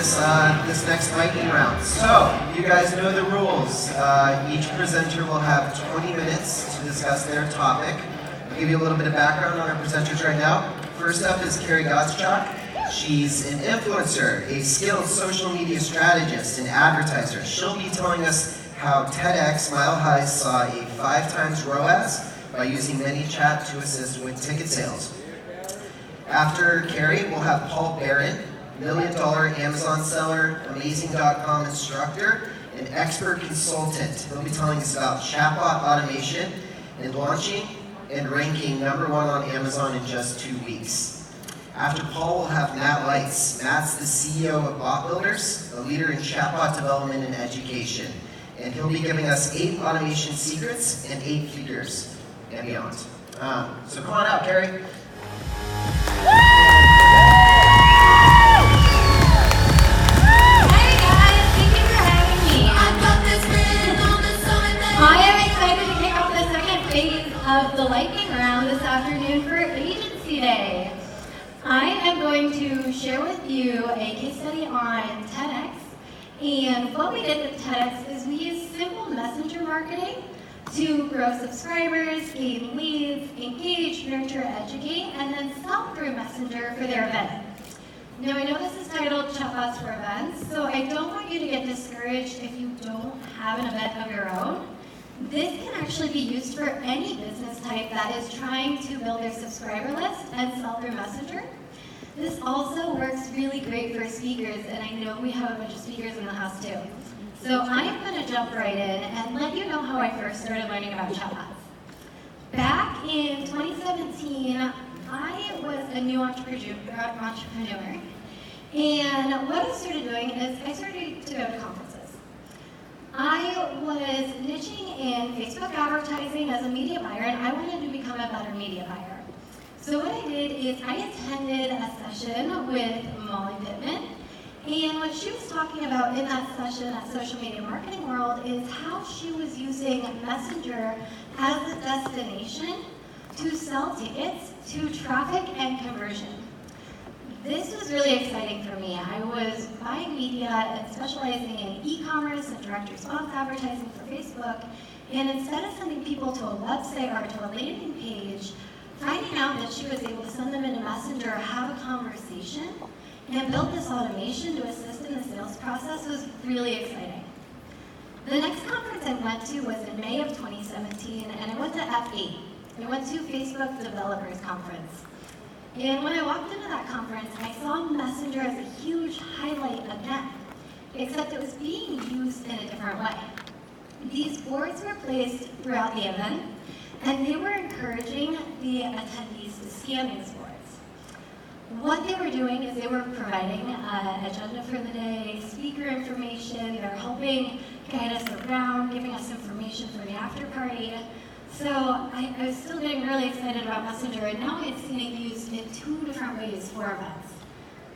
this next lightning round. So, you guys know the rules. Each presenter will have 20 minutes to discuss their topic. I'll give you a little bit of background on our presenters right now. First up is Carrie Gottschalk. She's an influencer, a skilled social media strategist, and advertiser. She'll be telling us how TEDx Mile High saw a 5x ROAS by using ManyChat to assist with ticket sales. After Carrie, we'll have Paul Barron, $1 million Amazon seller, Amazing.com instructor, and expert consultant. He'll be telling us about chatbot automation and launching and ranking #1 on Amazon in just 2 weeks. After Paul, we'll have Matt Leitz. Matt's the CEO of Bot Builders, a leader in chatbot development and education. And he'll be giving us 8 automation secrets and 8 features and beyond. So come on out, Carrie. Of the lightning round this afternoon for Agency Day. I am going to share with you a case study on TEDx. And what we did with TEDx is we used simple messenger marketing to grow subscribers, gain leads, engage, nurture, educate, and then sell through Messenger for their event. Now I know this is titled Chatbots for Events, so I don't want you to get discouraged if you don't have an event of your own. This can actually be used for any business type that is trying to build their subscriber list and sell through Messenger. This also works really great for speakers, and I know we have a bunch of speakers in the house too. So I'm going to jump right in and let you know how I first started learning about chatbots. Back in 2017, I was a new entrepreneur, and what I started doing is I started to go to conferences. I was niching in Facebook advertising as a media buyer, and I wanted to become a better media buyer. So what I did is I attended a session with Molly Pittman, and what she was talking about in that session at Social Media Marketing World is how she was using Messenger as a destination to sell tickets to traffic and conversion. This was really exciting for me. I was buying media and specializing in e-commerce and direct response advertising for Facebook, and instead of sending people to a website or to a landing page, finding out that she was able to send them in a Messenger, have a conversation, and build this automation to assist in the sales process was really exciting. The next conference I went to was in May of 2017, and I went to F8. I went to Facebook Developers Conference. And when I walked into that conference, I saw Messenger as a huge highlight again, except it was being used in a different way. These boards were placed throughout the event, and they were encouraging the attendees to scan these boards. What they were doing is they were providing an agenda for the day, speaker information, they're helping guide us around, giving us information for the after party. So I was still getting really excited about Messenger, and now it's being used in 2 different ways for events.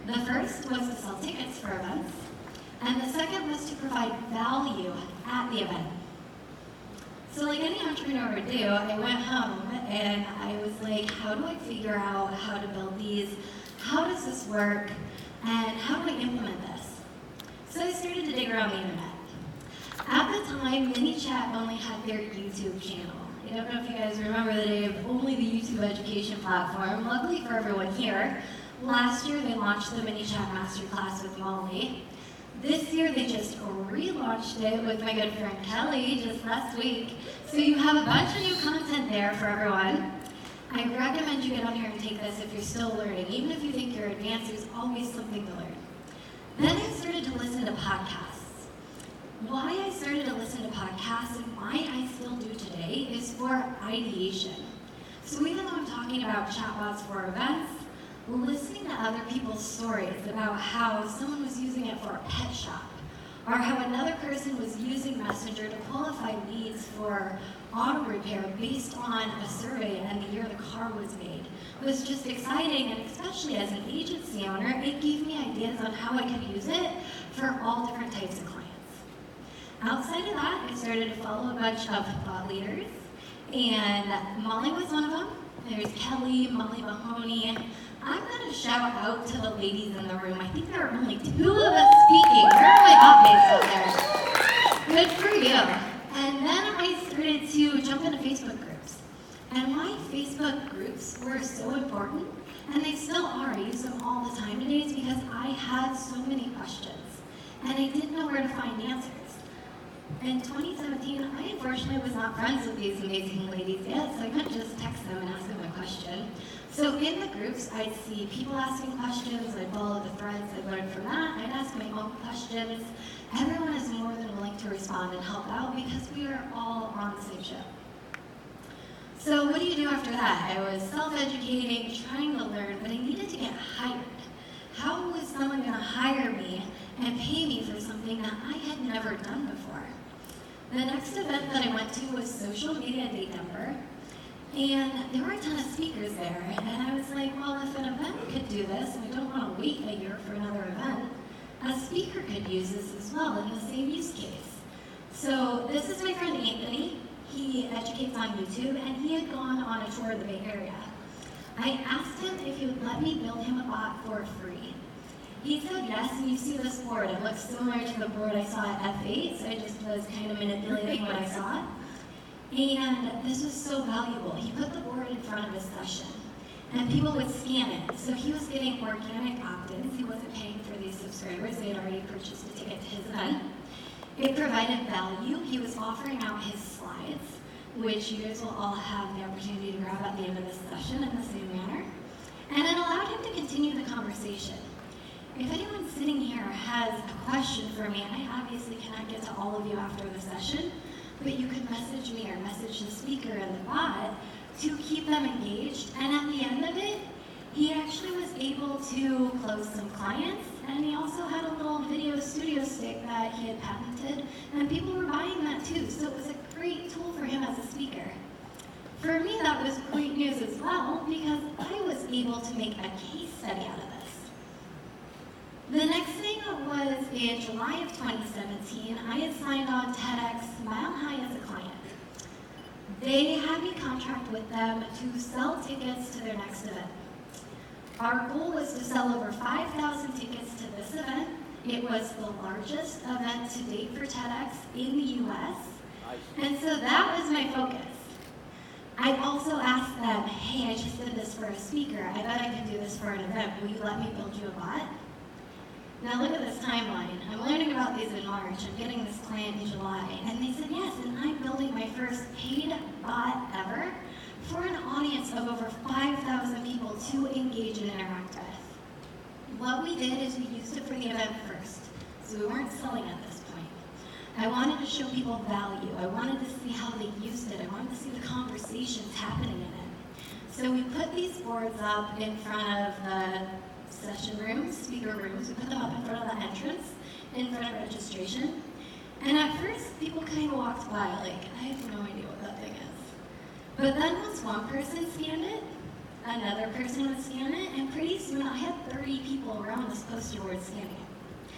The first was to sell tickets for events, and the second was to provide value at the event. So like any entrepreneur would do, I went home and I was like, how do I figure out how to build these? How does this work? And how do I implement this? So I started to dig around the internet. At the time, ManyChat only had their YouTube channel. I don't know if you guys remember the day of only the YouTube education platform. Luckily for everyone here, last year they launched the ManyChat Masterclass with Molly. This year they just relaunched it with my good friend Kelly just last week. So you have a bunch of new content there for everyone. I recommend you get on here and take this if you're still learning. Even if you think you're advanced, there's always something to learn. Then I started to listen to podcasts. Why I started to listen to podcasts and why I still do today is for ideation. So even though I'm talking about chatbots for events, listening to other people's stories about how someone was using it for a pet shop, or how another person was using Messenger to qualify leads for auto repair based on a survey and the year the car was made, was just exciting, and especially as an agency owner, it gave me ideas on how I could use it for all different types of clients. Outside of that, I started to follow a bunch of thought leaders, and Molly was one of them. There's Kelly, Molly Mahoney, I'm going to shout out to the ladies in the room. I think there are only 2 of us speaking. Where are my updates out there? Good for you. And then I started to jump into Facebook groups. And why Facebook groups were so important, and they still are, I use them all the time today, is because I had so many questions. And I didn't know where to find answers. In 2017, I unfortunately was not friends with these amazing ladies yet, so I couldn't just text them and ask them a question. So in the groups, I'd see people asking questions, I'd follow the threads, I'd learn from that, I'd ask my own questions. Everyone is more than willing to respond and help out because we are all on the same ship. So what do you do after that? I was self-educating, trying to learn, but I needed to get hired. How was someone going to hire me and pay me for something that I had never done before? The next event that I went to was Social Media Day Denver, and there were a ton of speakers there, and I was like, well, if an event could do this, and I don't want to wait a year for another event, a speaker could use this as well in the same use case. So this is my friend Anthony. He educates on YouTube, and he had gone on a tour of the Bay Area. I asked him if he would let me build him a bot for free. He said yes, and you see this board. It looks similar to the board I saw at F8, so I just was kind of manipulating what I saw. And this was so valuable. He put the board in front of his session, and people would scan it. So he was getting organic opt-ins. He wasn't paying for these subscribers. They had already purchased a ticket to his event. It provided value. He was offering out his slides, which you guys will all have the opportunity to grab at the end of this session in the same manner. And it allowed him to continue the conversation. If anyone sitting here has a question for me, and I obviously cannot get to all of you after the session, but you could message me or message the speaker and the bot to keep them engaged. And at the end of it, he actually was able to close some clients, and he also had a little video studio stick that he had patented, and people were buying that too, so it was a great tool for him as a speaker. For me, that was great news as well, because I was able to make a case study out of this. The next thing was in July of 2017, I had signed on TEDx Mile High as a client. They had me contract with them to sell tickets to their next event. Our goal was to sell over 5,000 tickets to this event. It was the largest event to date for TEDx in the US, and so that was my focus. I also asked them, hey, I just did this for a speaker. I bet I can do this for an event. Will you let me build you a bot? Now look at this timeline. I'm learning about these in March. I'm getting this client in July. And they said yes, and I'm building my first paid bot ever for an audience of over 5,000 people to engage and interact with. What we did is we used it for the event first. So we weren't selling at this point. I wanted to show people value. I wanted to see how they used it. I wanted to see the conversations happening in it. So we put these boards up in front of the session rooms, speaker rooms. We put them up in front of the entrance, in front of registration. And at first, people kind of walked by like, I have no idea what that thing is. But then once one person scanned it, another person would scan it, and pretty soon I had 30 people around this poster board scanning it.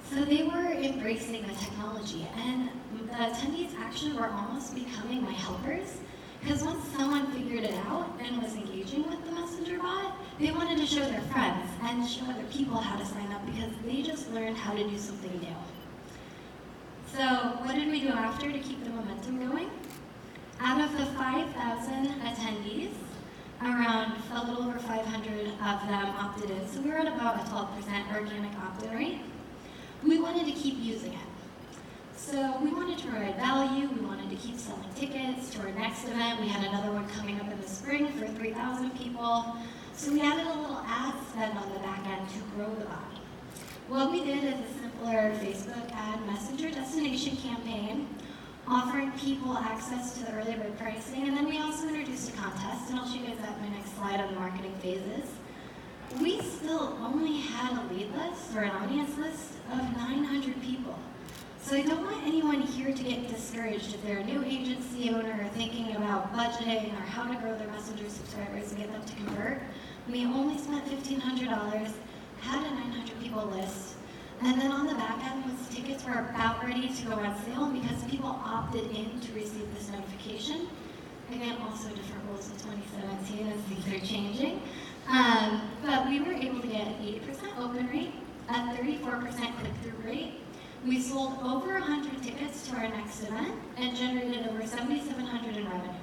So they were embracing the technology, and the attendees actually were almost becoming my helpers, because once someone figured it out and was engaging with the messenger bot, they wanted to show their friends and show other people how to sign up because they just learned how to do something new. So what did we do after to keep the momentum going? Out of the 5,000 attendees, around a little over 500 of them opted in, so we were at about a 12% organic opt-in rate. We wanted to keep using it. So we wanted to provide value, we wanted to keep selling tickets to our next event. We had another one coming up in the spring for 3,000 people. So we added a little ad spend on the back end to grow the bot. What we did is a simpler Facebook ad messenger destination campaign, offering people access to the early bird pricing, and then we also introduced a contest, and I'll show you guys that in my next slide on the marketing phases. We still only had a lead list or an audience list of 900 people. So I don't want anyone here to get discouraged if they're a new agency owner or thinking about budgeting or how to grow their messenger subscribers and get them to convert. We only spent $1,500, had a 900 people list, and then on the back end, once tickets were about ready to go on sale, because people opted in to receive this notification. Again, also different rules in 2017 as things are changing. But we were able to get an 80% open rate, a 34% click-through rate. We sold over 100 tickets to our next event and generated over $7,700 in revenue.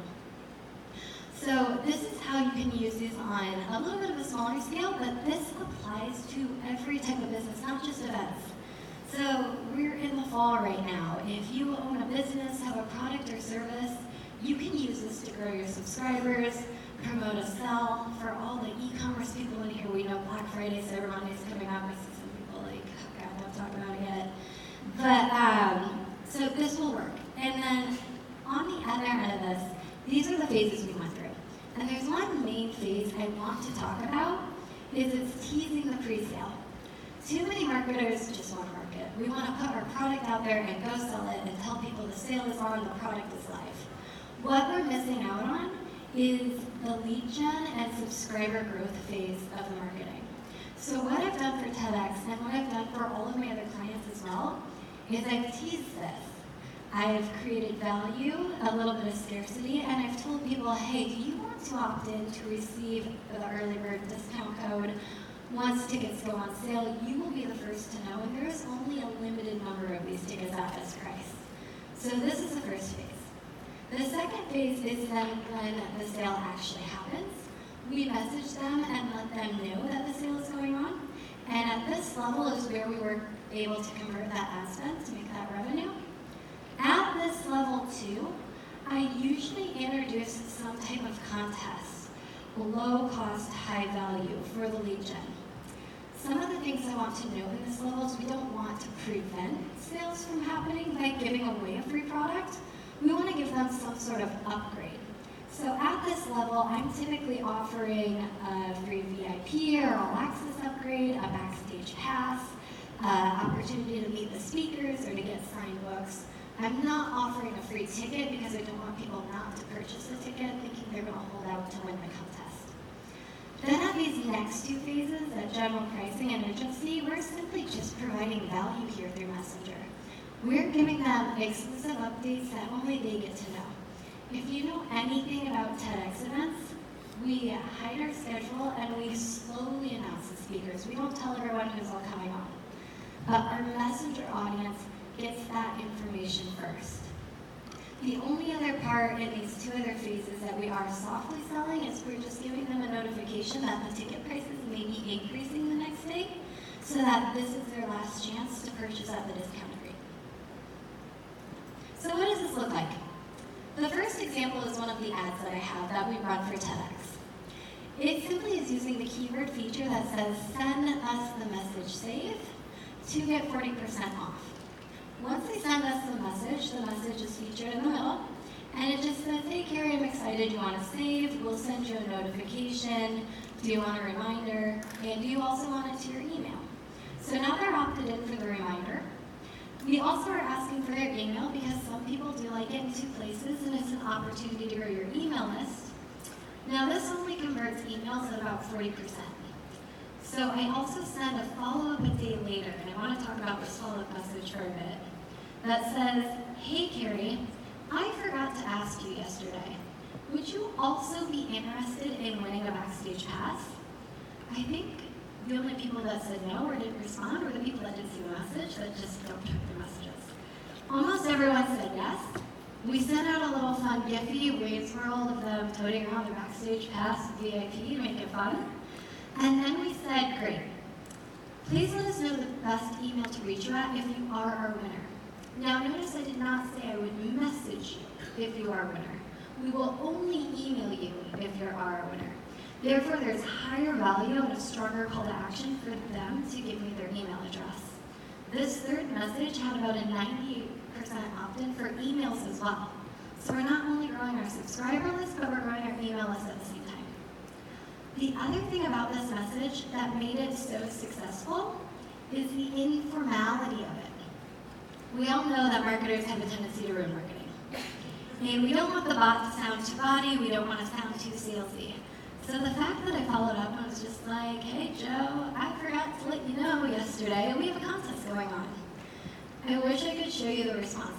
So this is how you can use these on a little bit of a smaller scale, but this applies to every type of business, not just events. So we're in the fall right now. If you own a business, have a product or service, you can use this to grow your subscribers, promote a sell. For all the e-commerce people in here, we know Black Friday, Cyber Monday is coming up. I see some people like, oh God, don't talk about it yet. But, so this will work. And then on the other end of this, these are the phases we went through. And there's one main phase I want to talk about, is it's teasing the pre-sale. Too many marketers just want to market. We want to put our product out there and go sell it and tell people the sale is on, the product is live. What we're missing out on is the lead gen and subscriber growth phase of the marketing. So what I've done for TEDx and what I've done for all of my other clients as well is I've teased this. I've created value, a little bit of scarcity, and I've told people, hey, do you want to opt in to receive the early bird discount code? Once tickets go on sale, you will be the first to know, and there is only a limited number of these tickets at this price. So this is the first phase. The second phase is then when the sale actually happens. We message them and let them know that the sale is going on, and at this level is where we were able to convert that ad spend to make that revenue. At this level too, I usually introduce some type of contest, low cost, high value for the lead gen. Some of the things I want to note in this level is we don't want to prevent sales from happening by giving away a free product. We want to give them some sort of upgrade. So at this level, I'm typically offering a free VIP or all access upgrade, a backstage pass, opportunity to meet the speakers or to get signed books. I'm not offering a free ticket because I don't want people not to purchase a ticket thinking they're going to hold out to win the contest. Then at these next two phases, at general pricing and urgency, we're simply just providing value here through Messenger. We're giving them exclusive updates that only they get to know. If you know anything about TEDx events, we hide our schedule and we slowly announce the speakers. We don't tell everyone who's all coming on. But our Messenger audience gets that information first. The only other part in these two other phases that we are softly selling is we're just giving them a notification that the ticket prices may be increasing the next day so that this is their last chance to purchase at the discounted rate. So what does this look like? The first example is one of the ads that I have that we run for TEDx. It simply is using the keyword feature that says, send us the message save to get 40% off. Once they send us the message is featured in the middle, and it just says, hey Carrie, I'm excited you want to save, we'll send you a notification, do you want a reminder, and do you also want it to your email? So now they're opted in for the reminder. We also are asking for their email because some people do like it in two places, and it's an opportunity to grow your email list. Now this only converts emails at about 40%. So I also send a follow-up a day later, and I want to talk about this follow-up message for a bit, that says, hey Carrie, I forgot to ask you yesterday, would you also be interested in winning a backstage pass? I think the only people that said no or didn't respond were the people that didn't see the message, that just don't check their messages. Almost everyone said yes. We sent out a little fun Giphy, Waves World of them toting around their backstage pass VIP to make it fun. And then we said, great. Please let us know the best email to reach you at if you are our winner. Now notice I did not say I would message you if you are a winner. We will only email you if you are a winner. Therefore, there's higher value and a stronger call to action for them to give me their email address. This third message had about a 98% opt-in for emails as well. So we're not only growing our subscriber list, but we're growing our email list at the same time. The other thing about this message that made it so successful is the informality of it. We all know that marketers have a tendency to ruin marketing. And we don't want the bot to sound too body, we don't want to sound too salesy. So the fact that I followed up and was just like, hey Joe, I forgot to let you know yesterday, we have a contest going on. I wish I could show you the responses.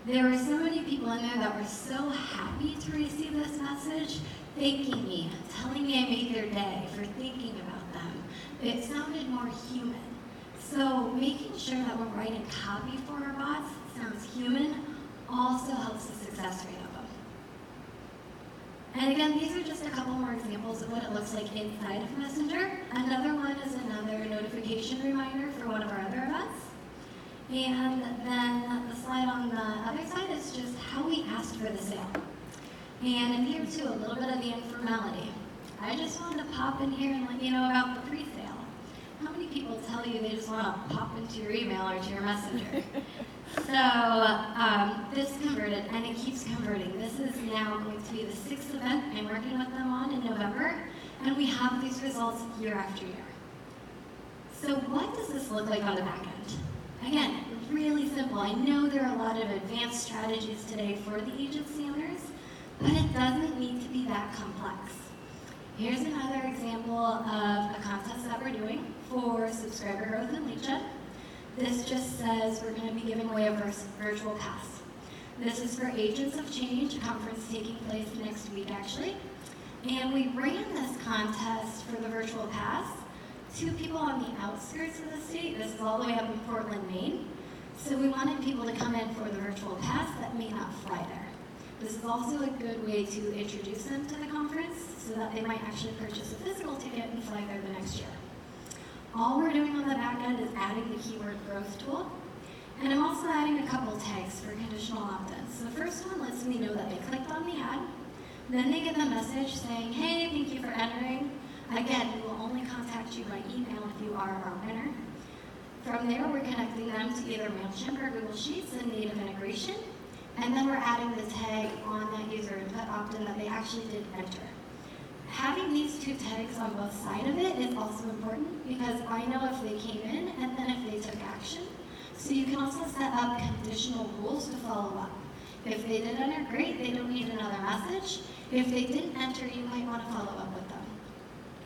There were so many people in there that were so happy to receive this message, thanking me, telling me I made their day, for thinking about them. It sounded more human. So making sure that we're writing copy for our bots that sounds human also helps the success rate of them. And again, these are just a couple more examples of what it looks like inside of Messenger. Another one is another notification reminder for one of our other events. And then the slide on the other side is just how we asked for the sale. And in here too, a little bit of the informality. I just wanted to pop in here and let you know about the pre-sale. How many people tell you they just want to pop into your email or to your messenger? So this converted, and it keeps converting. This is now going to be the 6th event I'm working with them on in November, and we have these results year after year. So what does this look like on the back end? Again, really simple. I know there are a lot of advanced strategies today for the agency owners, but it doesn't need to be that complex. Here's another example of a contest that we're doing for subscriber growth and lead gen. This just says we're going to be giving away a virtual pass. This is for Agents of Change, a conference taking place next week actually. And we ran this contest for the virtual pass to people on the outskirts of the state. This is all the way up in Portland, Maine. So we wanted people to come in for the virtual pass that may not fly there. This is also a good way to introduce them to the conference so that they might actually purchase a physical ticket and fly there the next year. All we're doing on the back end is adding the keyword growth tool. And I'm also adding a couple tags for conditional opt-ins. So the first one lets me know that they clicked on the ad. Then they get the message saying, hey, thank you for entering. Again, we will only contact you by email if you are our winner. From there, we're connecting them to either MailChimp or Google Sheets and native integration. And then we're adding the tag on that user input opt-in that they actually did enter. Having these two tags on both sides of it is also important because I know if they came in and then if they took action. So you can also set up conditional rules to follow up. If they did enter, great, they don't need another message. If they didn't enter, you might want to follow up with them.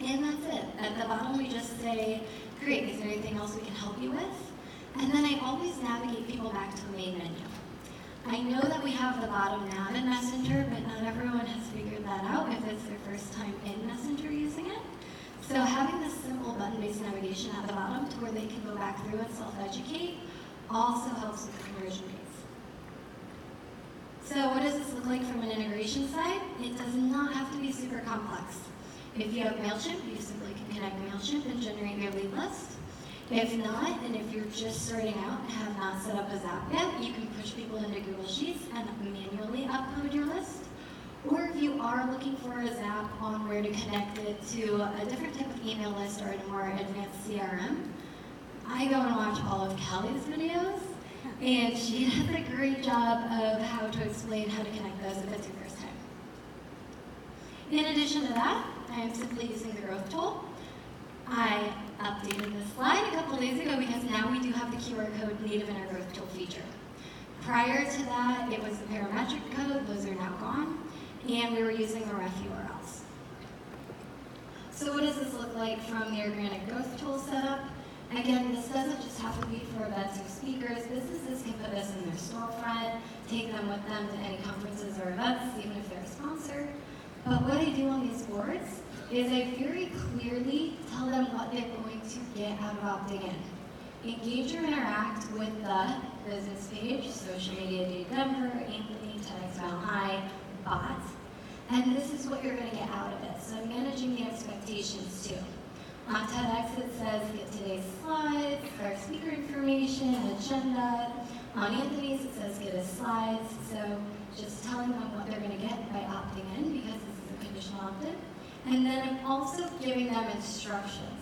And that's it. At the bottom, we just say, great, is there anything else we can help you with? And then I always navigate people back to the main menu. I know that we have the bottom nav in Messenger, but not everyone has figured that out if it's their first time in Messenger using it. So having this simple button-based navigation at the bottom to where they can go back through and self-educate also helps with the conversion rates. So what does this look like from an integration side? It does not have to be super complex. If you have MailChimp, you simply can connect MailChimp and generate your lead list. If not, and if you're just starting out and have not set up a Zap yet, you can push people into Google Sheets and manually upload your list. Or if you are looking for a Zap on where to connect it to a different type of email list or a more advanced CRM, I go and watch all of Kelly's videos, and she does a great job of how to explain how to connect those if it's your first time. In addition to that, I am simply using the growth tool. I updated this slide a couple days ago because now we do have the QR code native in our growth tool feature. Prior to that, it was the parametric code, those are now gone, and we were using the ref URLs. So what does this look like from the organic growth tool setup? Again, this doesn't just have to be for events or speakers. Businesses can put this in their storefront, take them with them to any conferences or events, even if they're a sponsor. But what I do on these boards is I very clearly tell them what they're going to get out of opting in. Engage or interact with the business page, social media day Denver, Anthony, TEDx Mount High, bots, and this is what you're going to get out of it. So I'm managing the expectations too. On TEDx it says get today's slides, our speaker information, agenda. On Anthony's it says get his slides. So just telling them what they're going to get by opting in because this is a conditional opt-in. And then I'm also giving them instructions.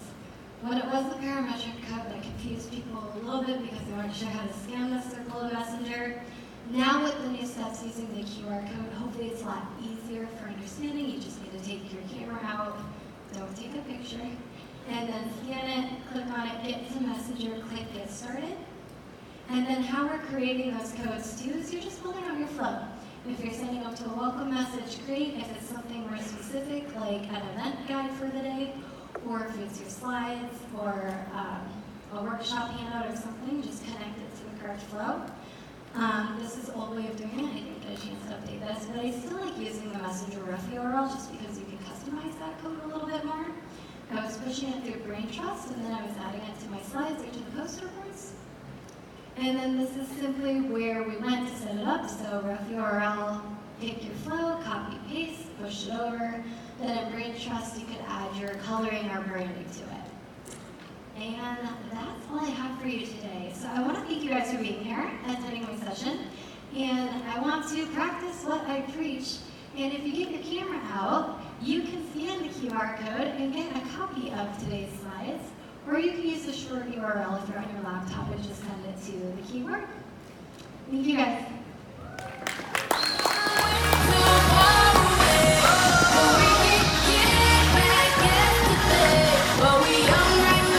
When it was the parametric code that confused people a little bit because they weren't sure how to scan the circle of Messenger, now with the new steps using the QR code, hopefully it's a lot easier for understanding. You just need to take your camera out, don't take a picture, and then scan it, click on it, get to Messenger, click get started. And then how we're creating those codes too is you're just building out your flow. If you're sending them to a welcome message, great. If it's something more specific, like an event guide for the day, or if it's your slides, or a workshop handout or something, just connect it to the correct flow. This is an old way of doing it. I didn't get a chance to update this, but I still like using the messenger ref URL just because you can customize that code a little bit more. I was pushing it through Brain Trust, and then I was adding it to my slides or to the poster boards. And then this is simply where we went to set it up. So ref URL, pick your flow, copy, paste, push it over. Then in Brain Trust, you could add your coloring or branding to it. And that's all I have for you today. So I want to thank you guys for being here and attending my session. And I want to practice what I preach. And if you get your camera out, you can scan the QR code and get a copy of today's slides. Or you can use the short URL if you're on your laptop and just send it to the keyboard. Thank you guys.